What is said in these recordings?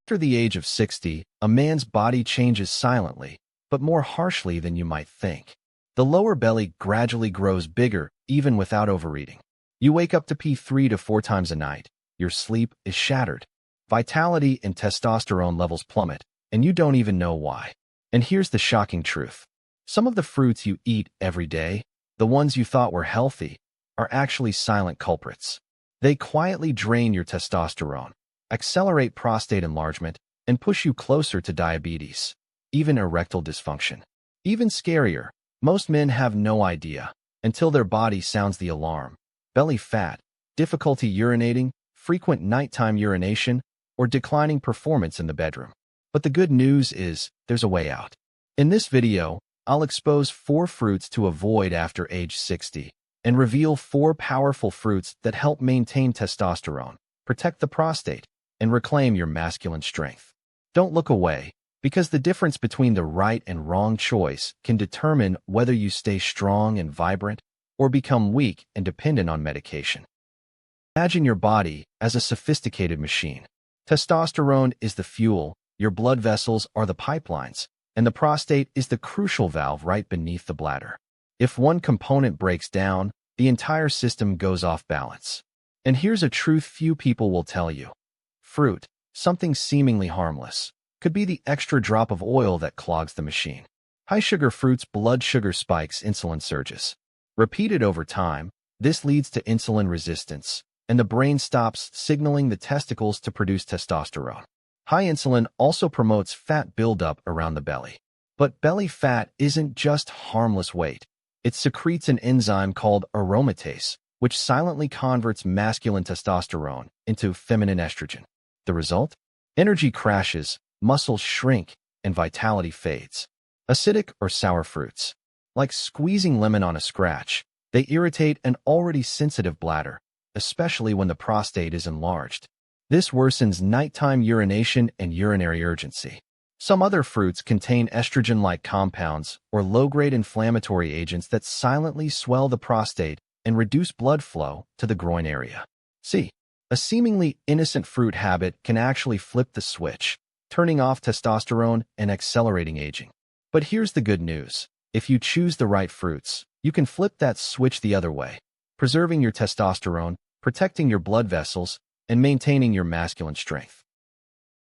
After the age of 60, a man's body changes silently, but more harshly than you might think. The lower belly gradually grows bigger, even without overeating. You wake up to pee 3 to 4 times a night. Your sleep is shattered. Vitality and testosterone levels plummet, and you don't even know why. And here's the shocking truth. Some of the fruits you eat every day, the ones you thought were healthy, are actually silent culprits. They quietly drain your testosterone, accelerate prostate enlargement, and push you closer to diabetes, even erectile dysfunction. Even scarier, most men have no idea until their body sounds the alarm. Belly fat, difficulty urinating, frequent nighttime urination, or declining performance in the bedroom. But the good news is, there's a way out. In this video, I'll expose 4 fruits to avoid after age 60 and reveal 4 powerful fruits that help maintain testosterone, protect the prostate, and reclaim your masculine strength. Don't look away, because the difference between the right and wrong choice can determine whether you stay strong and vibrant or become weak and dependent on medication. Imagine your body as a sophisticated machine. Testosterone is the fuel, your blood vessels are the pipelines, and the prostate is the crucial valve right beneath the bladder. If one component breaks down, the entire system goes off balance. And here's a truth few people will tell you. Fruit, something seemingly harmless, could be the extra drop of oil that clogs the machine. High-sugar fruits, blood sugar spikes, insulin surges. Repeated over time, this leads to insulin resistance, and the brain stops signaling the testicles to produce testosterone. High insulin also promotes fat buildup around the belly. But belly fat isn't just harmless weight. It secretes an enzyme called aromatase, which silently converts masculine testosterone into feminine estrogen. The result? Energy crashes, muscles shrink, and vitality fades. Acidic or sour fruits. Like squeezing lemon on a scratch, they irritate an already sensitive bladder, especially when the prostate is enlarged. This worsens nighttime urination and urinary urgency. Some other fruits contain estrogen-like compounds or low-grade inflammatory agents that silently swell the prostate and reduce blood flow to the groin area. See, a seemingly innocent fruit habit can actually flip the switch, turning off testosterone and accelerating aging. But here's the good news. If you choose the right fruits, you can flip that switch the other way, preserving your testosterone, protecting your blood vessels, and maintaining your masculine strength.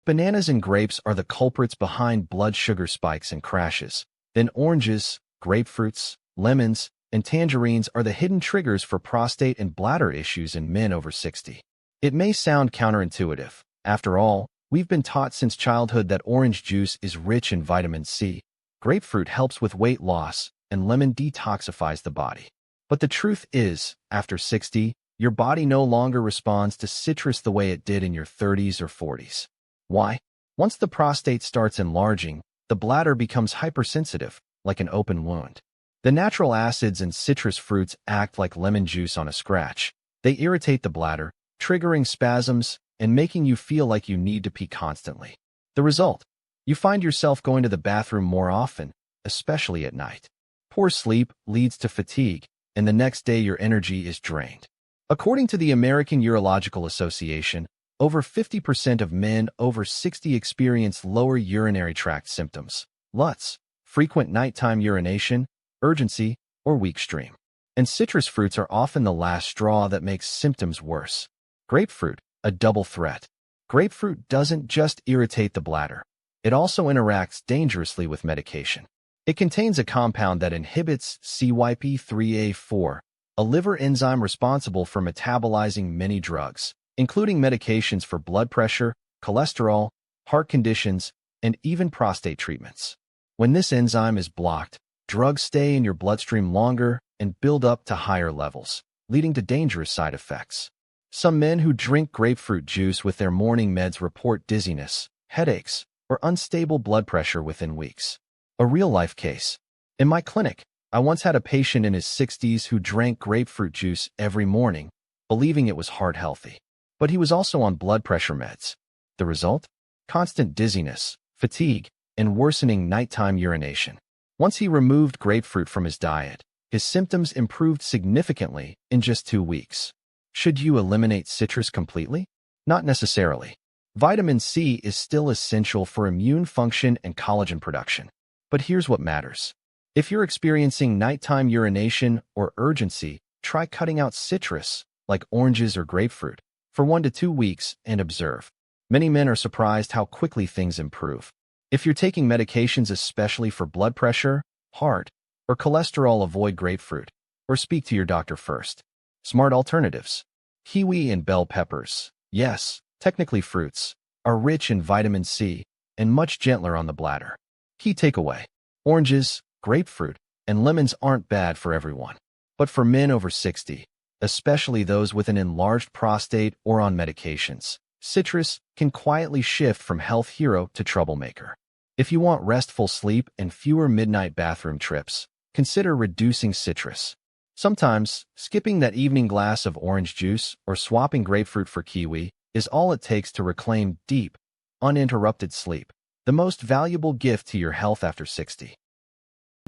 Bananas and grapes are the culprits behind blood sugar spikes and crashes. Then oranges, grapefruits, lemons, and tangerines are the hidden triggers for prostate and bladder issues in men over 60. It may sound counterintuitive. After all, we've been taught since childhood that orange juice is rich in vitamin C, grapefruit helps with weight loss, and lemon detoxifies the body. But the truth is, after 60, your body no longer responds to citrus the way it did in your 30s or 40s. Why? Once the prostate starts enlarging, the bladder becomes hypersensitive, like an open wound. The natural acids in citrus fruits act like lemon juice on a scratch. They irritate the bladder, triggering spasms and making you feel like you need to pee constantly. The result? You find yourself going to the bathroom more often, especially at night. Poor sleep leads to fatigue, and the next day your energy is drained. According to the American Urological Association, over 50% of men over 60 experience lower urinary tract symptoms, LUTs, frequent nighttime urination, urgency, or weak stream. And citrus fruits are often the last straw that makes symptoms worse. Grapefruit, a double threat. Grapefruit doesn't just irritate the bladder. It also interacts dangerously with medication. It contains a compound that inhibits CYP3A4, a liver enzyme responsible for metabolizing many drugs, including medications for blood pressure, cholesterol, heart conditions, and even prostate treatments. When this enzyme is blocked, drugs stay in your bloodstream longer and build up to higher levels, leading to dangerous side effects. Some men who drink grapefruit juice with their morning meds report dizziness, headaches, or unstable blood pressure within weeks. A real-life case. In my clinic, I once had a patient in his 60s who drank grapefruit juice every morning, believing it was heart-healthy. But he was also on blood pressure meds. The result? Constant dizziness, fatigue, and worsening nighttime urination. Once he removed grapefruit from his diet, his symptoms improved significantly in just 2 weeks. Should you eliminate citrus completely? Not necessarily. Vitamin C is still essential for immune function and collagen production. But here's what matters. If you're experiencing nighttime urination or urgency, try cutting out citrus, like oranges or grapefruit, for 1 to 2 weeks and observe. Many men are surprised how quickly things improve. If you're taking medications especially for blood pressure, heart, or cholesterol, avoid grapefruit, or speak to your doctor first. Smart alternatives. Kiwi and bell peppers, yes, technically fruits, are rich in vitamin C and much gentler on the bladder. Key takeaway. Oranges, grapefruit, and lemons aren't bad for everyone. But for men over 60, especially those with an enlarged prostate or on medications, citrus can quietly shift from health hero to troublemaker. If you want restful sleep and fewer midnight bathroom trips, consider reducing citrus. Sometimes, skipping that evening glass of orange juice or swapping grapefruit for kiwi is all it takes to reclaim deep, uninterrupted sleep, the most valuable gift to your health after 60.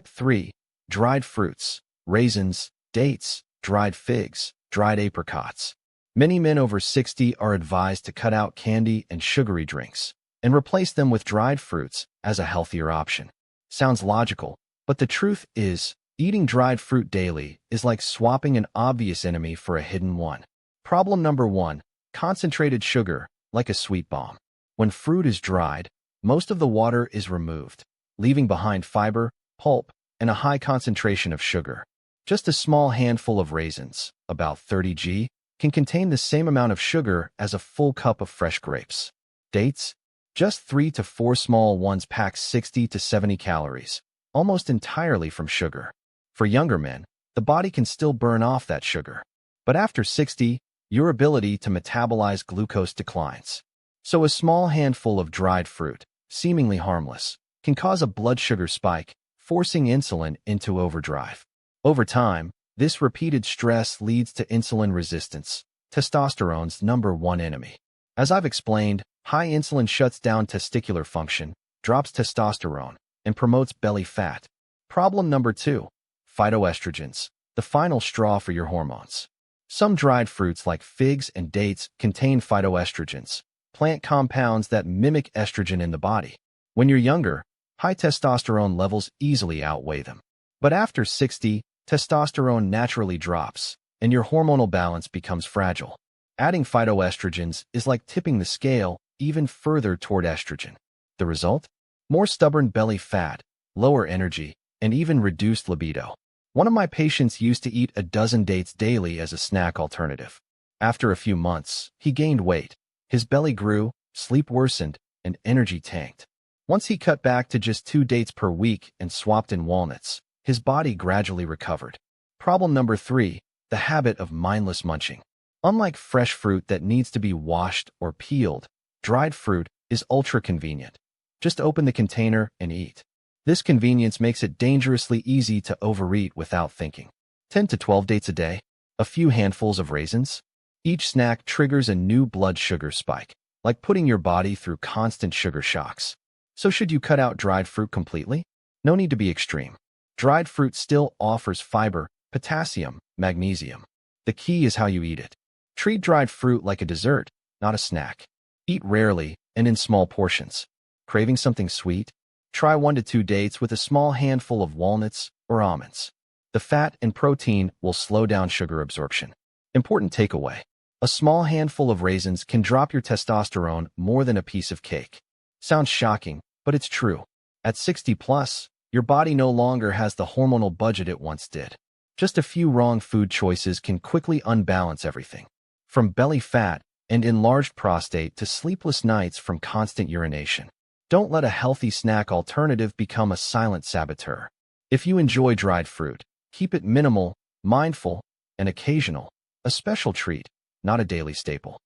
3. Dried fruits, raisins, dates, dried figs, dried apricots. Many men over 60 are advised to cut out candy and sugary drinks and replace them with dried fruits as a healthier option. Sounds logical, but the truth is, eating dried fruit daily is like swapping an obvious enemy for a hidden one. Problem number 1. Concentrated sugar, like a sweet bomb. When fruit is dried, most of the water is removed, leaving behind fiber, pulp, and a high concentration of sugar. Just a small handful of raisins, about 30 g, can contain the same amount of sugar as a full cup of fresh grapes. Dates? Just 3 to 4 small ones pack 60 to 70 calories, almost entirely from sugar. For younger men, the body can still burn off that sugar. But after 60, your ability to metabolize glucose declines. So a small handful of dried fruit, seemingly harmless, can cause a blood sugar spike, forcing insulin into overdrive. Over time, this repeated stress leads to insulin resistance, testosterone's #1 enemy. As I've explained, high insulin shuts down testicular function, drops testosterone, and promotes belly fat. Problem number 2. Phytoestrogens, the final straw for your hormones. Some dried fruits like figs and dates contain phytoestrogens, plant compounds that mimic estrogen in the body. When you're younger, high testosterone levels easily outweigh them. But after 60, testosterone naturally drops, and your hormonal balance becomes fragile. Adding phytoestrogens is like tipping the scale even further toward estrogen. The result? More stubborn belly fat, lower energy, and even reduced libido. One of my patients used to eat a dozen dates daily as a snack alternative. After a few months, he gained weight. His belly grew, sleep worsened, and energy tanked. Once he cut back to just 2 dates per week and swapped in walnuts, his body gradually recovered. Problem number 3. The habit of mindless munching. Unlike fresh fruit that needs to be washed or peeled, dried fruit is ultra convenient. Just open the container and eat. This convenience makes it dangerously easy to overeat without thinking. 10 to 12 dates a day, a few handfuls of raisins. Each snack triggers a new blood sugar spike, like putting your body through constant sugar shocks. So should you cut out dried fruit completely? No need to be extreme. Dried fruit still offers fiber, potassium, magnesium. The key is how you eat it. Treat dried fruit like a dessert, not a snack. Eat rarely and in small portions. Craving something sweet? Try 1 to 2 dates with a small handful of walnuts or almonds. The fat and protein will slow down sugar absorption. Important takeaway. A small handful of raisins can drop your testosterone more than a piece of cake. Sounds shocking, but it's true. At 60 plus, your body no longer has the hormonal budget it once did. Just a few wrong food choices can quickly unbalance everything. From belly fat and enlarged prostate to sleepless nights from constant urination. Don't let a healthy snack alternative become a silent saboteur. If you enjoy dried fruit, keep it minimal, mindful, and occasional. A special treat, not a daily staple.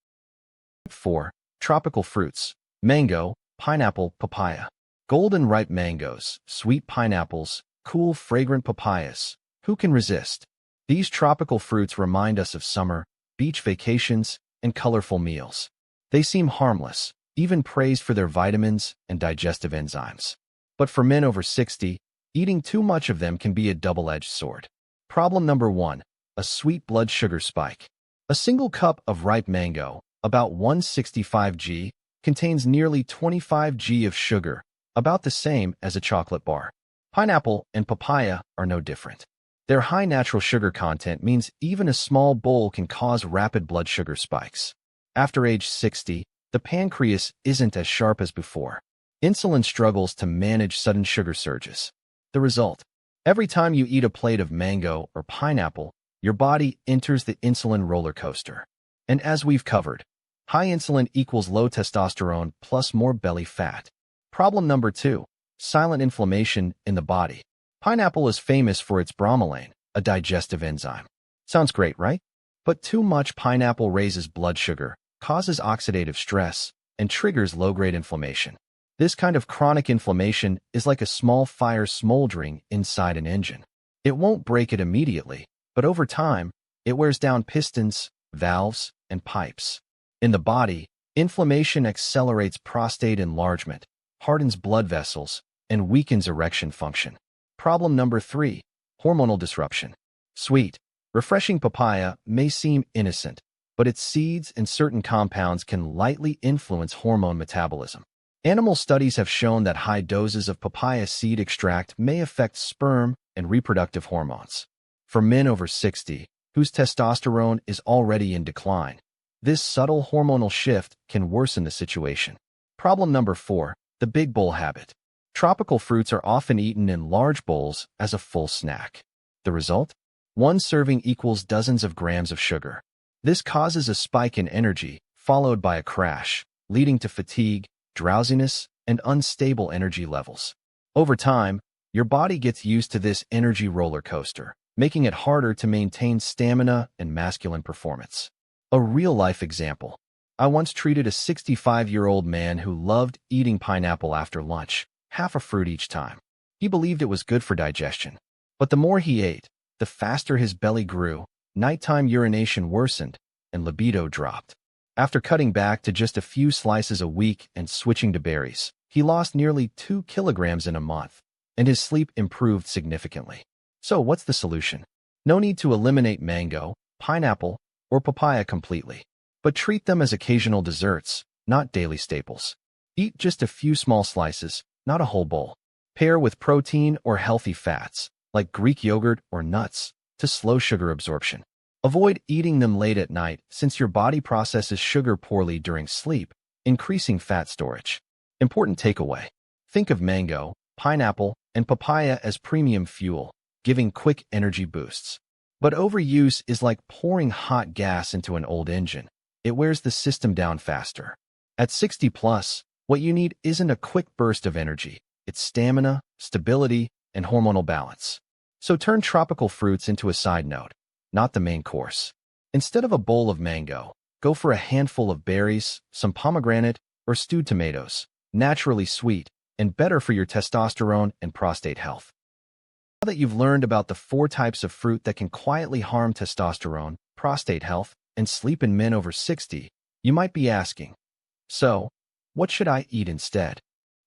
4. Tropical fruits. Mango, pineapple, papaya. Golden ripe mangoes, sweet pineapples, cool fragrant papayas. Who can resist? These tropical fruits remind us of summer, beach vacations, and colorful meals. They seem harmless, even praised for their vitamins and digestive enzymes. But for men over 60, eating too much of them can be a double-edged sword. Problem number 1. A sweet blood sugar spike. A single cup of ripe mango, about 165 g, contains nearly 25 g of sugar, about the same as a chocolate bar. Pineapple and papaya are no different. Their high natural sugar content means even a small bowl can cause rapid blood sugar spikes. After age 60, the pancreas isn't as sharp as before. Insulin struggles to manage sudden sugar surges. The result: every time you eat a plate of mango or pineapple, your body enters the insulin roller coaster. And as we've covered, high insulin equals low testosterone plus more belly fat. Problem number 2. Silent inflammation in the body. Pineapple is famous for its bromelain, a digestive enzyme. Sounds great, right? But too much pineapple raises blood sugar, causes oxidative stress, and triggers low-grade inflammation. This kind of chronic inflammation is like a small fire smoldering inside an engine. It won't break it immediately, but over time, it wears down pistons, valves, and pipes. In the body, inflammation accelerates prostate enlargement, hardens blood vessels, and weakens erection function. Problem number 3. Hormonal disruption. Sweet, refreshing papaya may seem innocent, but its seeds and certain compounds can lightly influence hormone metabolism. Animal studies have shown that high doses of papaya seed extract may affect sperm and reproductive hormones. For men over 60, whose testosterone is already in decline, this subtle hormonal shift can worsen the situation. Problem number 4. The big bowl habit. Tropical fruits are often eaten in large bowls as a full snack. The result? One serving equals dozens of grams of sugar. This causes a spike in energy, followed by a crash, leading to fatigue, drowsiness, and unstable energy levels. Over time, your body gets used to this energy roller coaster, making it harder to maintain stamina and masculine performance. A real-life example. I once treated a 65-year-old man who loved eating pineapple after lunch, half a fruit each time. He believed it was good for digestion. But the more he ate, the faster his belly grew, nighttime urination worsened, and libido dropped. After cutting back to just a few slices a week and switching to berries, he lost nearly 2 kilograms in a month, and his sleep improved significantly. So what's the solution? No need to eliminate mango, pineapple, or papaya completely, but treat them as occasional desserts, not daily staples. Eat just a few small slices, not a whole bowl. Pair with protein or healthy fats, like Greek yogurt or nuts, to slow sugar absorption. Avoid eating them late at night since your body processes sugar poorly during sleep, increasing fat storage. Important takeaway. Think of mango, pineapple, and papaya as premium fuel, giving quick energy boosts. But overuse is like pouring hot gas into an old engine. It wears the system down faster. At 60 plus, what you need isn't a quick burst of energy. It's stamina, stability, and hormonal balance. So turn tropical fruits into a side note, not the main course. Instead of a bowl of mango, go for a handful of berries, some pomegranate, or stewed tomatoes, naturally sweet and better for your testosterone and prostate health. Now that you've learned about the 4 types of fruit that can quietly harm testosterone, prostate health, and sleep in men over 60, you might be asking, so, what should I eat instead?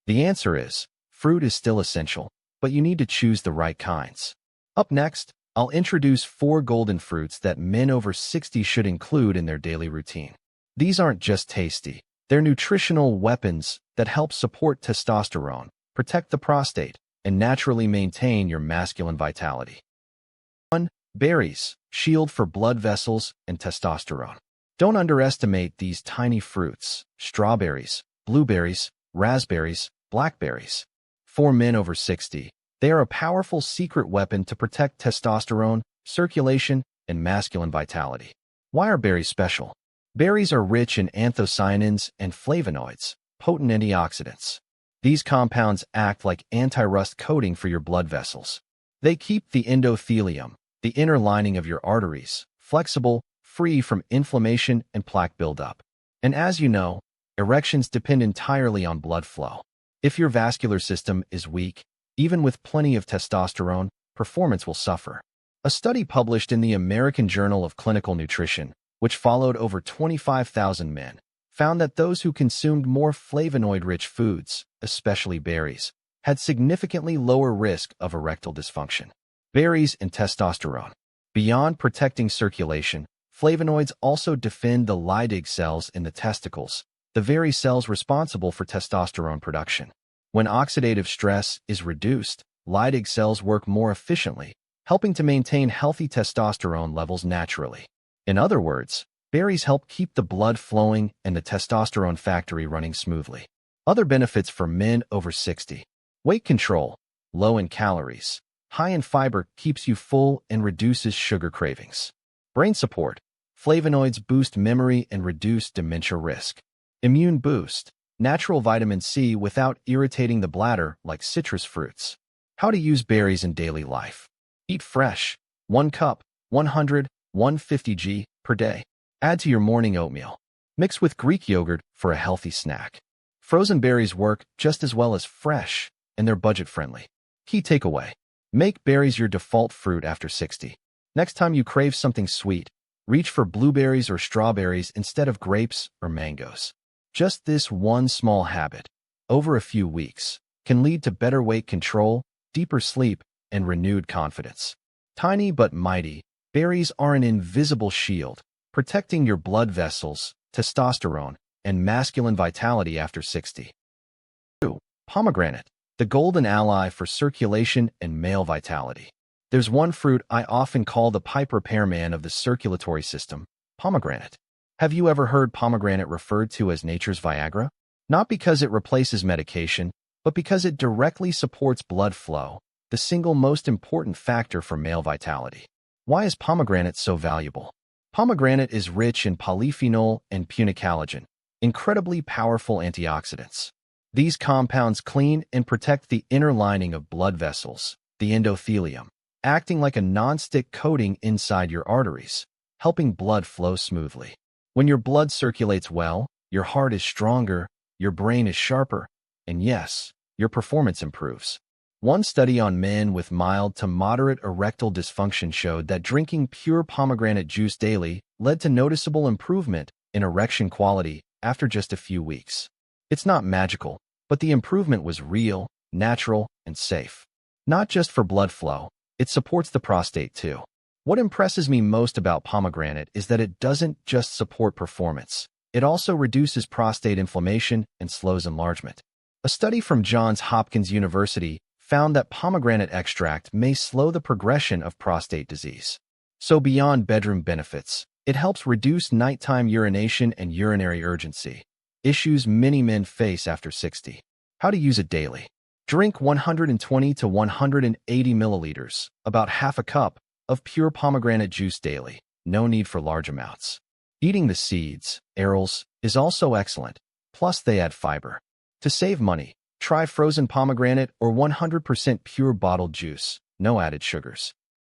The answer is, fruit is still essential, but you need to choose the right kinds. Up next, I'll introduce 4 golden fruits that men over 60 should include in their daily routine. These aren't just tasty, they're nutritional weapons that help support testosterone, protect the prostate, and naturally maintain your masculine vitality. 1. Berries, shield for blood vessels and testosterone. Don't underestimate these tiny fruits: strawberries, blueberries, raspberries, blackberries. For men over 60, they are a powerful secret weapon to protect testosterone, circulation, and masculine vitality. Why are berries special? Berries are rich in anthocyanins and flavonoids, potent antioxidants. These compounds act like anti-rust coating for your blood vessels. They keep the endothelium, the inner lining of your arteries, flexible, free from inflammation and plaque buildup. And as you know, erections depend entirely on blood flow. If your vascular system is weak, even with plenty of testosterone, performance will suffer. A study published in the American Journal of Clinical Nutrition, which followed over 25,000 men, found that those who consumed more flavonoid-rich foods, especially berries, had significantly lower risk of erectile dysfunction. Berries and testosterone. Beyond protecting circulation, flavonoids also defend the Leydig cells in the testicles, the very cells responsible for testosterone production. When oxidative stress is reduced, Leydig cells work more efficiently, helping to maintain healthy testosterone levels naturally. In other words, berries help keep the blood flowing and the testosterone factory running smoothly. Other benefits for men over 60. Weight control, low in calories, high in fiber, keeps you full and reduces sugar cravings. Brain support, flavonoids boost memory and reduce dementia risk. Immune boost, natural vitamin C without irritating the bladder like citrus fruits. How to use berries in daily life. Eat fresh, 1 cup, 150 g per day. Add to your morning oatmeal. Mix with Greek yogurt for a healthy snack. Frozen berries work just as well as fresh, and they're budget-friendly. Key takeaway. Make berries your default fruit after 60. Next time you crave something sweet, reach for blueberries or strawberries instead of grapes or mangoes. Just this one small habit, over a few weeks, can lead to better weight control, deeper sleep, and renewed confidence. Tiny but mighty, berries are an invisible shield, protecting your blood vessels, testosterone, and masculine vitality after 60. 2. Pomegranate, the golden ally for circulation and male vitality. There's one fruit I often call the pipe repairman of the circulatory system, pomegranate. Have you ever heard pomegranate referred to as nature's Viagra? Not because it replaces medication, but because it directly supports blood flow, the single most important factor for male vitality. Why is pomegranate so valuable? Pomegranate is rich in polyphenol and punicalagin, incredibly powerful antioxidants. These compounds clean and protect the inner lining of blood vessels, the endothelium, acting like a non-stick coating inside your arteries, helping blood flow smoothly. When your blood circulates well, your heart is stronger, your brain is sharper, and yes, your performance improves. One study on men with mild to moderate erectile dysfunction showed that drinking pure pomegranate juice daily led to noticeable improvement in erection quality after just a few weeks. It's not magical, but the improvement was real, natural, and safe. Not just for blood flow, it supports the prostate too. What impresses me most about pomegranate is that it doesn't just support performance. It also reduces prostate inflammation and slows enlargement. A study from Johns Hopkins University found that pomegranate extract may slow the progression of prostate disease. So beyond bedroom benefits, it helps reduce nighttime urination and urinary urgency, issues many men face after 60. How to use it daily. Drink 120 to 180 milliliters, about half a cup, of pure pomegranate juice daily. No need for large amounts. Eating the seeds, arils, is also excellent, plus they add fiber. To save money, try frozen pomegranate or 100% pure bottled juice, no added sugars.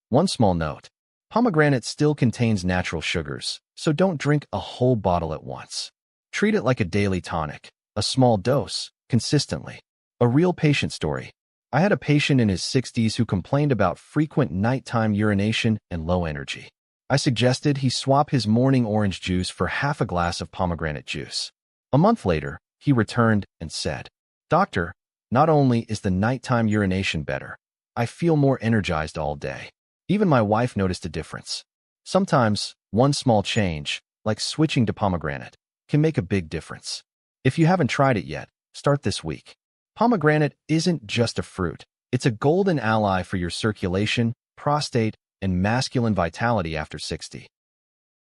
One small note. Pomegranate still contains natural sugars, so don't drink a whole bottle at once. Treat it like a daily tonic, a small dose, consistently. A real patient story. I had a patient in his 60s who complained about frequent nighttime urination and low energy. I suggested he swap his morning orange juice for half a glass of pomegranate juice. A month later, he returned and said, "Doctor, not only is the nighttime urination better, I feel more energized all day. Even my wife noticed a difference." Sometimes, one small change, like switching to pomegranate, can make a big difference. If you haven't tried it yet, start this week. Pomegranate isn't just a fruit. It's a golden ally for your circulation, prostate, and masculine vitality after 60.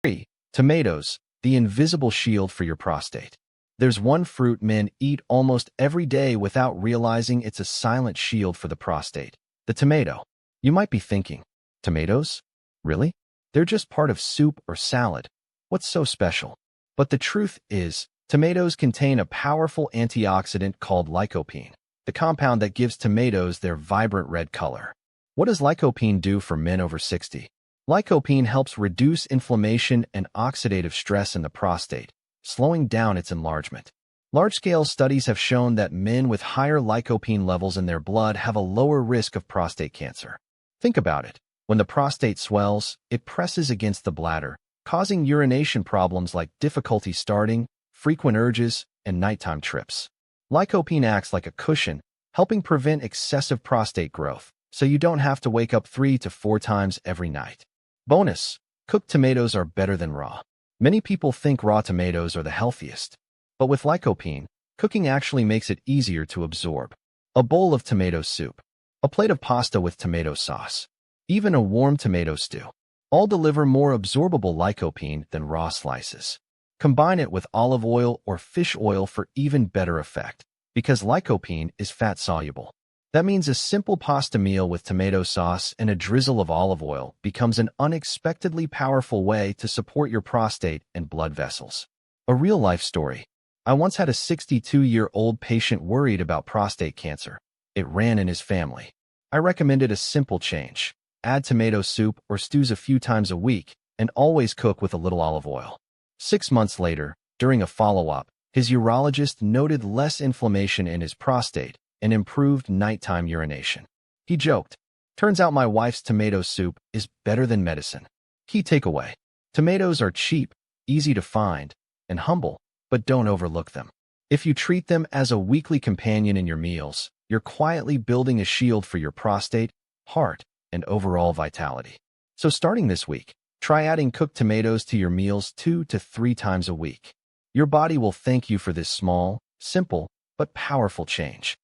3. Tomatoes, the invisible shield for your prostate. There's one fruit men eat almost every day without realizing it's a silent shield for the prostate, the tomato. You might be thinking, tomatoes? Really? They're just part of soup or salad. What's so special? But the truth is, tomatoes contain a powerful antioxidant called lycopene, the compound that gives tomatoes their vibrant red color. What does lycopene do for men over 60? Lycopene helps reduce inflammation and oxidative stress in the prostate, slowing down its enlargement. Large-scale studies have shown that men with higher lycopene levels in their blood have a lower risk of prostate cancer. Think about it. When the prostate swells, it presses against the bladder, causing urination problems like difficulty starting, frequent urges, and nighttime trips. Lycopene acts like a cushion, helping prevent excessive prostate growth, so you don't have to wake up 3 to 4 times every night. Bonus: cooked tomatoes are better than raw. Many people think raw tomatoes are the healthiest. But with lycopene, cooking actually makes it easier to absorb. A bowl of tomato soup, a plate of pasta with tomato sauce, even a warm tomato stew, all deliver more absorbable lycopene than raw slices. Combine it with olive oil or fish oil for even better effect, because lycopene is fat-soluble. That means a simple pasta meal with tomato sauce and a drizzle of olive oil becomes an unexpectedly powerful way to support your prostate and blood vessels. A real-life story. I once had a 62-year-old patient worried about prostate cancer. It ran in his family. I recommended a simple change. Add tomato soup or stews a few times a week, and always cook with a little olive oil. 6 months later, during a follow-up, his urologist noted less inflammation in his prostate and improved nighttime urination. He joked, "Turns out my wife's tomato soup is better than medicine." Key takeaway. Tomatoes are cheap, easy to find, and humble, but don't overlook them. If you treat them as a weekly companion in your meals, you're quietly building a shield for your prostate, heart, and overall vitality. So starting this week, try adding cooked tomatoes to your meals 2 to 3 times a week. Your body will thank you for this small, simple, but powerful change.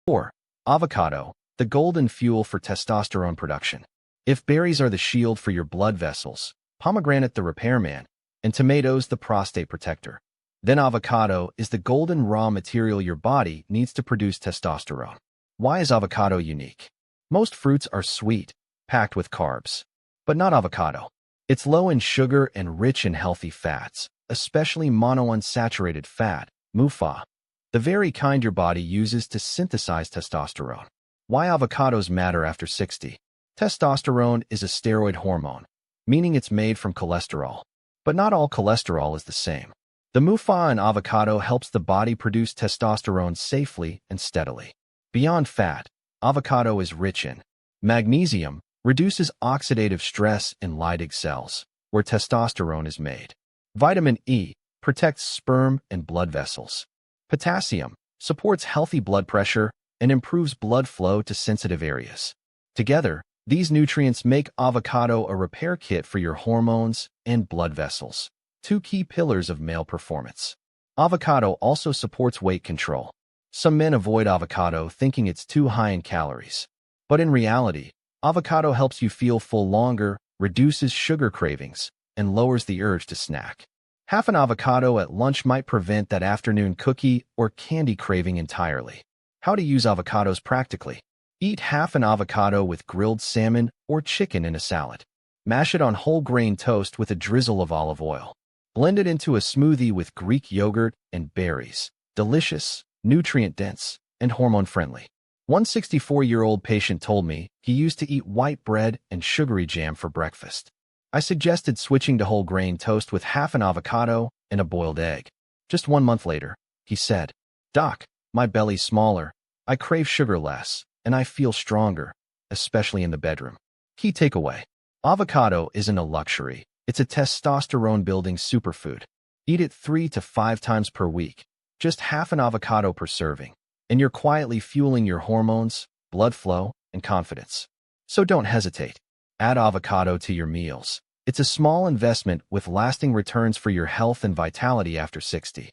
4. Avocado, the golden fuel for testosterone production. If berries are the shield for your blood vessels, pomegranate the repairman, and tomatoes the prostate protector, then avocado is the golden raw material your body needs to produce testosterone. Why is avocado unique? Most fruits are sweet, packed with carbs, but not avocado. It's low in sugar and rich in healthy fats, especially monounsaturated fat, MUFA, the very kind your body uses to synthesize testosterone. Why avocados matter after 60? Testosterone is a steroid hormone, meaning it's made from cholesterol. But not all cholesterol is the same. The MUFA in avocado helps the body produce testosterone safely and steadily. Beyond fat, avocado is rich in magnesium, reduces oxidative stress in Leydig cells, where testosterone is made. Vitamin E protects sperm and blood vessels. Potassium supports healthy blood pressure and improves blood flow to sensitive areas. Together, these nutrients make avocado a repair kit for your hormones and blood vessels, 2 key pillars of male performance. Avocado also supports weight control. Some men avoid avocado thinking it's too high in calories. But in reality, avocado helps you feel full longer, reduces sugar cravings, and lowers the urge to snack. Half an avocado at lunch might prevent that afternoon cookie or candy craving entirely. How to use avocados practically. Eat half an avocado with grilled salmon or chicken in a salad. Mash it on whole grain toast with a drizzle of olive oil. Blend it into a smoothie with Greek yogurt and berries. Delicious, nutrient-dense, and hormone-friendly. One 64-year-old patient told me he used to eat white bread and sugary jam for breakfast. I suggested switching to whole grain toast with half an avocado and a boiled egg. Just 1 month later, he said, "Doc, my belly's smaller, I crave sugar less, and I feel stronger, especially in the bedroom." Key takeaway. Avocado isn't a luxury, it's a testosterone-building superfood. Eat it 3 to 5 times per week, just half an avocado per serving, and you're quietly fueling your hormones, blood flow, and confidence. So don't hesitate. Add avocado to your meals. It's a small investment with lasting returns for your health and vitality after 60.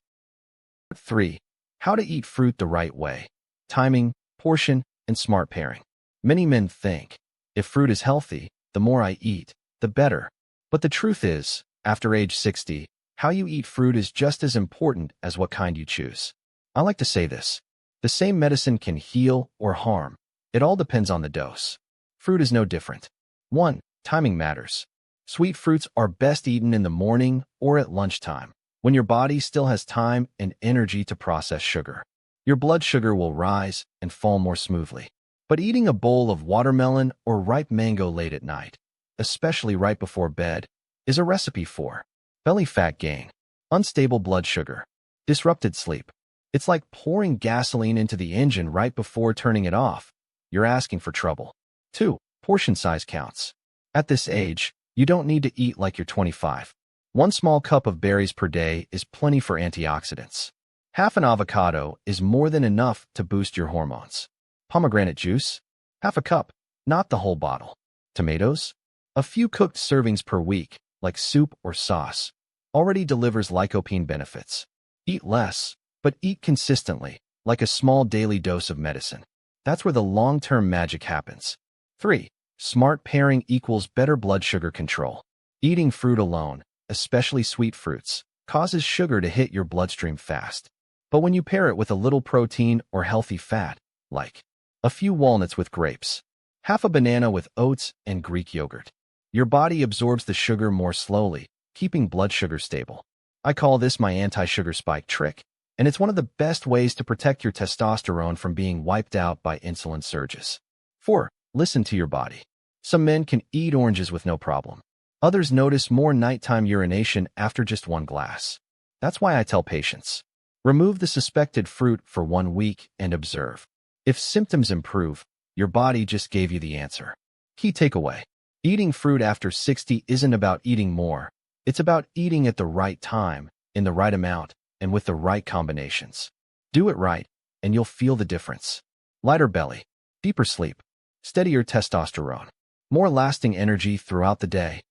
3. How to eat fruit the right way. Timing, portion, and smart pairing. Many men think, if fruit is healthy, the more I eat, the better. But the truth is, after age 60, how you eat fruit is just as important as what kind you choose. I like to say this. The same medicine can heal or harm. It all depends on the dose. Fruit is no different. 1. Timing matters. Sweet fruits are best eaten in the morning or at lunchtime, when your body still has time and energy to process sugar. Your blood sugar will rise and fall more smoothly. But eating a bowl of watermelon or ripe mango late at night, especially right before bed, is a recipe for belly fat gain, unstable blood sugar, disrupted sleep. It's like pouring gasoline into the engine right before turning it off. You're asking for trouble. 2. Portion size counts. At this age, you don't need to eat like you're 25. 1 small cup of berries per day is plenty for antioxidants. Half an avocado is more than enough to boost your hormones. Pomegranate juice? Half a cup, not the whole bottle. Tomatoes? A few cooked servings per week, like soup or sauce, already delivers lycopene benefits. Eat less, but eat consistently, like a small daily dose of medicine. That's where the long-term magic happens. 3. Smart pairing equals better blood sugar control. Eating fruit alone, especially sweet fruits, causes sugar to hit your bloodstream fast. But when you pair it with a little protein or healthy fat, like a few walnuts with grapes, half a banana with oats and Greek yogurt, your body absorbs the sugar more slowly, keeping blood sugar stable. I call this my anti-sugar spike trick, and it's one of the best ways to protect your testosterone from being wiped out by insulin surges. 4. Listen to your body. Some men can eat oranges with no problem. Others notice more nighttime urination after just one glass. That's why I tell patients, remove the suspected fruit for 1 week and observe. If symptoms improve, your body just gave you the answer. Key takeaway. Eating fruit after 60 isn't about eating more. It's about eating at the right time, in the right amount, and with the right combinations. Do it right, and you'll feel the difference. Lighter belly, deeper sleep, steadier testosterone, more lasting energy throughout the day.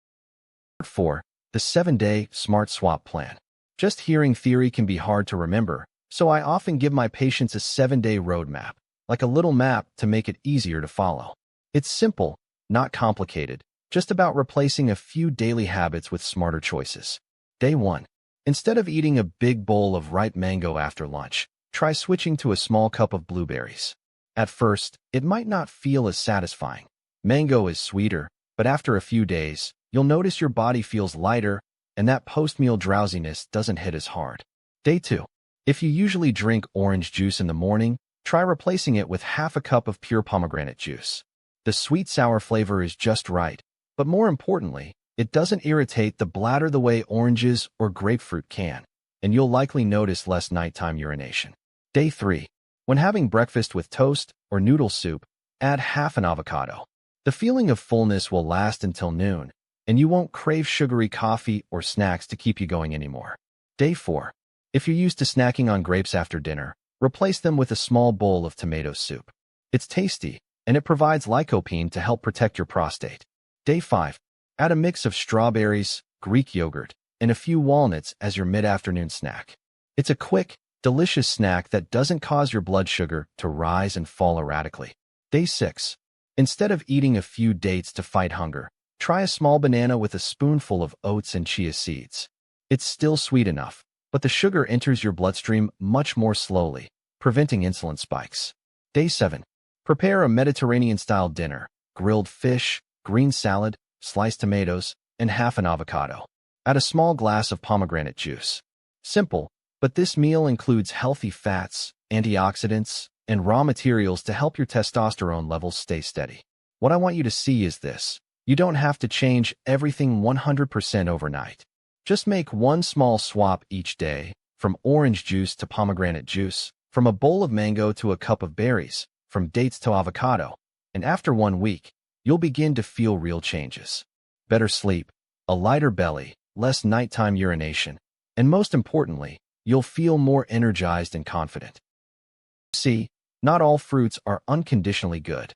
4. The 7-day SMART Swap Plan. Just hearing theory can be hard to remember, so I often give my patients a 7-day roadmap, like a little map to make it easier to follow. It's simple, not complicated, just about replacing a few daily habits with smarter choices. Day 1. Instead of eating a big bowl of ripe mango after lunch, try switching to a small cup of blueberries. At first, it might not feel as satisfying. Mango is sweeter, but after a few days, you'll notice your body feels lighter, and that post-meal drowsiness doesn't hit as hard. Day 2. If you usually drink orange juice in the morning, try replacing it with half a cup of pure pomegranate juice. The sweet-sour flavor is just right, but more importantly, it doesn't irritate the bladder the way oranges or grapefruit can, and you'll likely notice less nighttime urination. Day 3. When having breakfast with toast or noodle soup, add half an avocado. The feeling of fullness will last until noon, and you won't crave sugary coffee or snacks to keep you going anymore. Day 4. If you're used to snacking on grapes after dinner, replace them with a small bowl of tomato soup. It's tasty, and it provides lycopene to help protect your prostate. Day 5. Add a mix of strawberries, Greek yogurt, and a few walnuts as your mid-afternoon snack. It's a quick, delicious snack that doesn't cause your blood sugar to rise and fall erratically. Day 6. Instead of eating a few dates to fight hunger, try a small banana with a spoonful of oats and chia seeds. It's still sweet enough, but the sugar enters your bloodstream much more slowly, preventing insulin spikes. Day 7. Prepare a Mediterranean-style dinner: grilled fish, green salad, sliced tomatoes, and half an avocado. Add a small glass of pomegranate juice. Simple, but this meal includes healthy fats, antioxidants, and raw materials to help your testosterone levels stay steady. What I want you to see is this. You don't have to change everything 100% overnight. Just make one small swap each day, from orange juice to pomegranate juice, from a bowl of mango to a cup of berries, from dates to avocado, and after 1 week, you'll begin to feel real changes. Better sleep, a lighter belly, less nighttime urination, and most importantly, you'll feel more energized and confident. See, not all fruits are unconditionally good.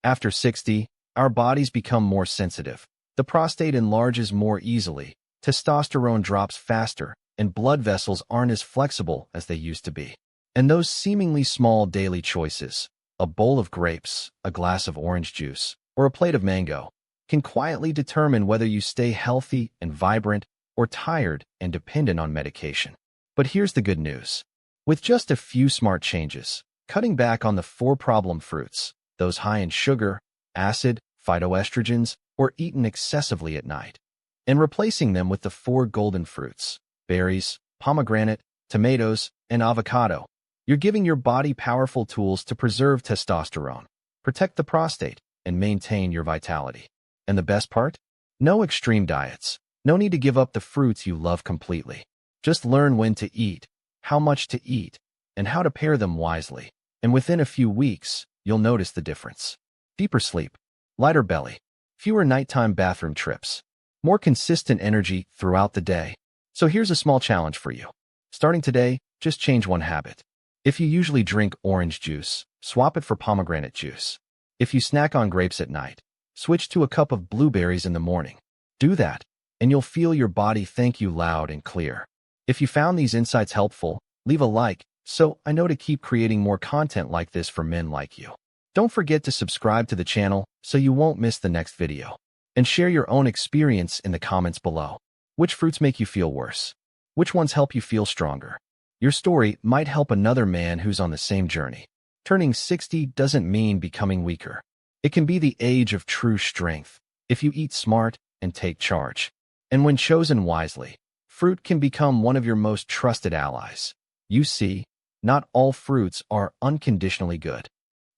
After 60, our bodies become more sensitive. The prostate enlarges more easily, testosterone drops faster, and blood vessels aren't as flexible as they used to be. And those seemingly small daily choices, a bowl of grapes, a glass of orange juice, or a plate of mango, can quietly determine whether you stay healthy and vibrant or tired and dependent on medication. But here's the good news. With just a few smart changes, cutting back on the 4 problem fruits, those high in sugar, acid, phytoestrogens, or eaten excessively at night, and replacing them with the 4 golden fruits, berries, pomegranate, tomatoes, and avocado, you're giving your body powerful tools to preserve testosterone, protect the prostate, and maintain your vitality. And the best part? No extreme diets. No need to give up the fruits you love completely. Just learn when to eat, how much to eat, and how to pair them wisely. And within a few weeks, you'll notice the difference. Deeper sleep, lighter belly, fewer nighttime bathroom trips, more consistent energy throughout the day. So here's a small challenge for you. Starting today, just change one habit. If you usually drink orange juice, swap it for pomegranate juice. If you snack on grapes at night, switch to a cup of blueberries in the morning. Do that, and you'll feel your body thank you loud and clear. If you found these insights helpful, leave a like so I know to keep creating more content like this for men like you. Don't forget to subscribe to the channel so you won't miss the next video. And share your own experience in the comments below. Which fruits make you feel worse? Which ones help you feel stronger? Your story might help another man who's on the same journey. Turning 60 doesn't mean becoming weaker. It can be the age of true strength if you eat smart and take charge. And when chosen wisely, fruit can become one of your most trusted allies. You see, not all fruits are unconditionally good.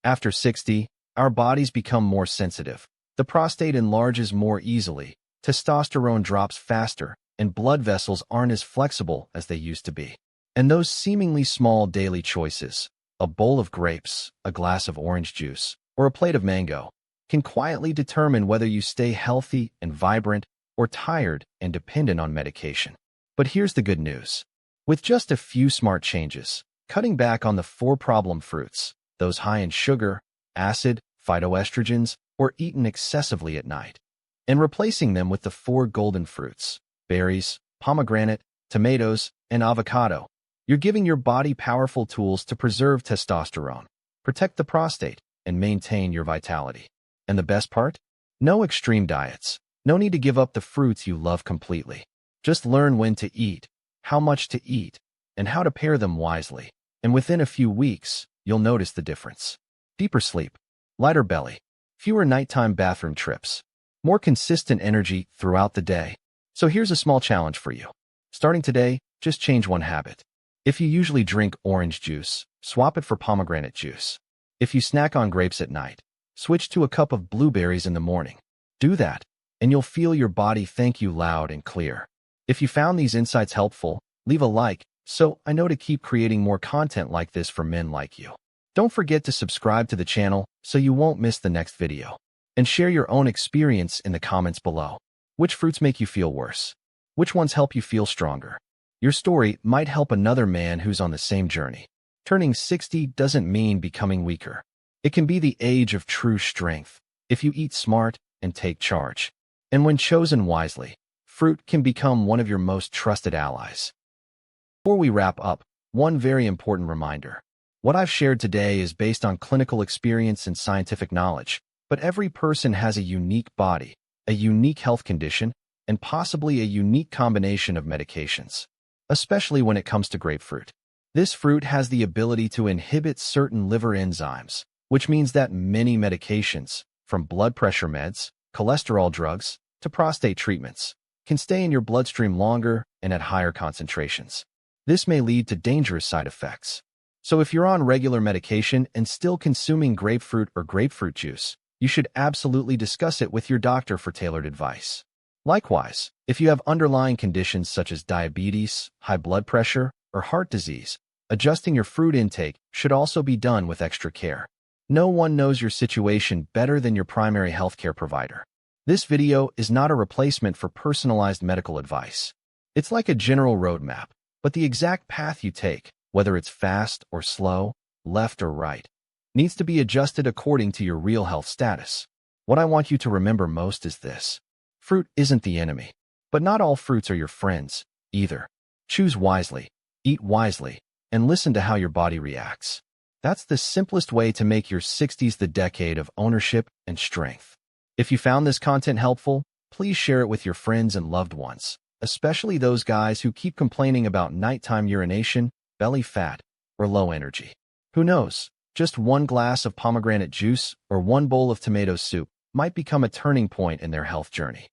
After 60, our bodies become more sensitive. The prostate enlarges more easily, testosterone drops faster, and blood vessels aren't as flexible as they used to be. And those seemingly small daily choices, a bowl of grapes, a glass of orange juice, or a plate of mango, can quietly determine whether you stay healthy and vibrant or tired and dependent on medication. But here's the good news. With just a few smart changes, cutting back on the 4 problem fruits, those high in sugar, acid, phytoestrogens, or eaten excessively at night, and replacing them with the 4 golden fruits, berries, pomegranate, tomatoes, and avocado, you're giving your body powerful tools to preserve testosterone, protect the prostate, and maintain your vitality. And the best part? No extreme diets. No need to give up the fruits you love completely. Just learn when to eat, how much to eat, and how to pair them wisely. And within a few weeks, you'll notice the difference. Deeper sleep, lighter belly, fewer nighttime bathroom trips, more consistent energy throughout the day. So here's a small challenge for you. Starting today, just change one habit. If you usually drink orange juice, swap it for pomegranate juice. If you snack on grapes at night, switch to a cup of blueberries in the morning. Do that, and you'll feel your body thank you loud and clear. If you found these insights helpful, leave a like so I know to keep creating more content like this for men like you. Don't forget to subscribe to the channel so you won't miss the next video. And share your own experience in the comments below. Which fruits make you feel worse? Which ones help you feel stronger? Your story might help another man who's on the same journey. Turning 60 doesn't mean becoming weaker. It can be the age of true strength if you eat smart and take charge. And when chosen wisely, fruit can become one of your most trusted allies. Before we wrap up, one very important reminder. What I've shared today is based on clinical experience and scientific knowledge, but every person has a unique body, a unique health condition, and possibly a unique combination of medications, especially when it comes to grapefruit. This fruit has the ability to inhibit certain liver enzymes, which means that many medications, from blood pressure meds, cholesterol drugs, to prostate treatments, can stay in your bloodstream longer and at higher concentrations. This may lead to dangerous side effects. So if you're on regular medication and still consuming grapefruit or grapefruit juice, you should absolutely discuss it with your doctor for tailored advice. Likewise, if you have underlying conditions such as diabetes, high blood pressure, or heart disease, adjusting your fruit intake should also be done with extra care. No one knows your situation better than your primary healthcare provider. This video is not a replacement for personalized medical advice. It's like a general roadmap, but the exact path you take, whether it's fast or slow, left or right, needs to be adjusted according to your real health status. What I want you to remember most is this. Fruit isn't the enemy, but not all fruits are your friends, either. Choose wisely, eat wisely, and listen to how your body reacts. That's the simplest way to make your 60s the decade of ownership and strength. If you found this content helpful, please share it with your friends and loved ones, especially those guys who keep complaining about nighttime urination, belly fat, or low energy. Who knows? Just one glass of pomegranate juice or one bowl of tomato soup might become a turning point in their health journey.